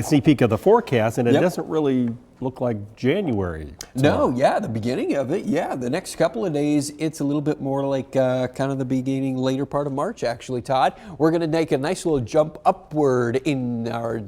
sneak peek of the forecast, and it Yep. doesn't really look like January. No, yeah, the beginning of it, yeah. The next couple of days, it's a little bit more like kind of the beginning, later part of March, actually, Todd. We're going to make a nice little jump upward in our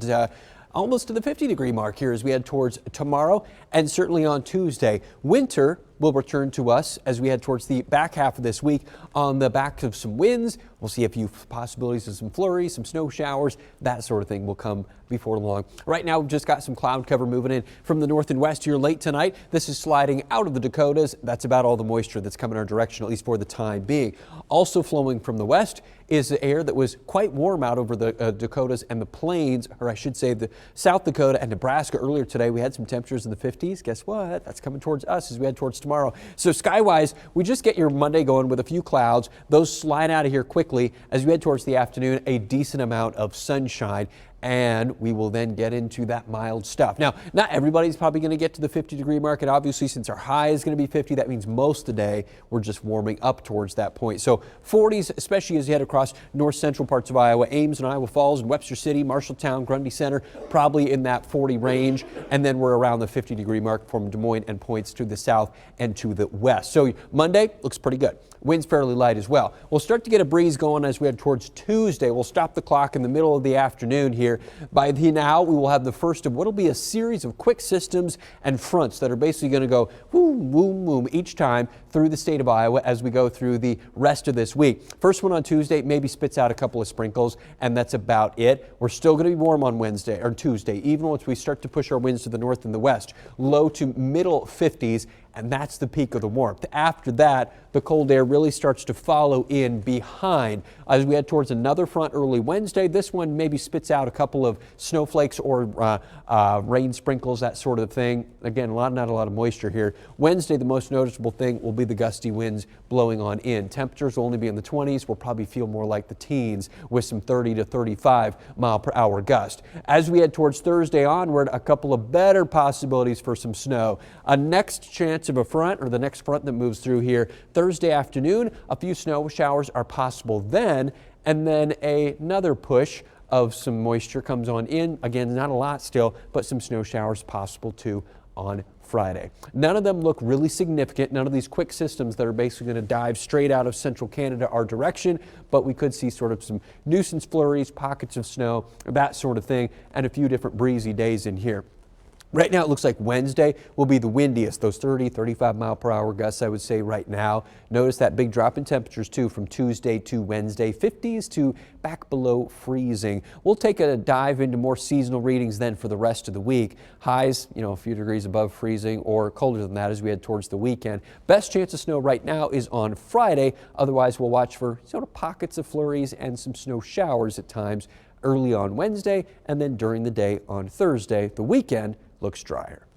almost to the 50-degree mark here as we head towards tomorrow and certainly on Tuesday. Winter will return to us as we head towards the back half of this week on the back of some winds. We'll see a few possibilities of some flurries, some snow showers, that sort of thing will come before long. Right now, we've just got some cloud cover moving in from the north and west here late tonight. This is sliding out of the Dakotas. That's about all the moisture that's coming our direction, at least for the time being. Also flowing from the west is the air that was quite warm out over the Dakotas and the plains, or I should say the South Dakota and Nebraska. Earlier today, we had some temperatures in the 50s. Guess what? That's coming towards us as we head towards tomorrow. So skywise, we just get your Monday going with a few clouds. Those slide out of here quickly as we head towards the afternoon, a decent amount of sunshine. And we will then get into that mild stuff. Now, not everybody's probably going to get to the 50-degree mark, and obviously since our high is going to be 50, that means most of the day we're just warming up towards that point. So 40s, especially as you head across north central parts of Iowa, Ames and Iowa Falls and Webster City, Marshalltown, Grundy Center, probably in that 40 range. And then we're around the 50-degree mark from Des Moines and points to the south and to the west. So Monday looks pretty good. Winds fairly light as well. We'll start to get a breeze going as we head towards Tuesday. We'll stop the clock in the middle of the afternoon here. By now, we will have the first of what will be a series of quick systems and fronts that are basically going to go boom, boom, boom each time through the state of Iowa as we go through the rest of this week. First one on Tuesday maybe spits out a couple of sprinkles, and that's about it. We're still going to be warm on Wednesday or Tuesday, even once we start to push our winds to the north and the west. Low to middle 50s. And that's the peak of the warmth. After that, the cold air really starts to follow in behind. As we head towards another front early Wednesday, this one maybe spits out a couple of snowflakes or rain sprinkles, that sort of thing. Again, not a lot of moisture here. Wednesday, the most noticeable thing will be the gusty winds blowing on in. Temperatures will only be in the 20s. We'll probably feel more like the teens with some 30 to 35 mile per hour gust. As we head towards Thursday onward, a couple of better possibilities for some snow. A next chance of a front, or the next front that moves through here Thursday afternoon. A few snow showers are possible then, and then another push of some moisture comes on in. Again, not a lot still, but some snow showers possible too on Friday. None of them look really significant. None of these quick systems that are basically going to dive straight out of central Canada our direction, but we could see sort of some nuisance flurries, pockets of snow, that sort of thing, and a few different breezy days in here. Right now, it looks like Wednesday will be the windiest, those 30, 35 mile per hour gusts, I would say right now. Notice that big drop in temperatures, too, from Tuesday to Wednesday, 50s to back below freezing. We'll take a dive into more seasonal readings then for the rest of the week. Highs, a few degrees above freezing or colder than that as we head towards the weekend. Best chance of snow right now is on Friday. Otherwise, we'll watch for sort of pockets of flurries and some snow showers at times early on Wednesday and then during the day on Thursday. The weekend looks drier.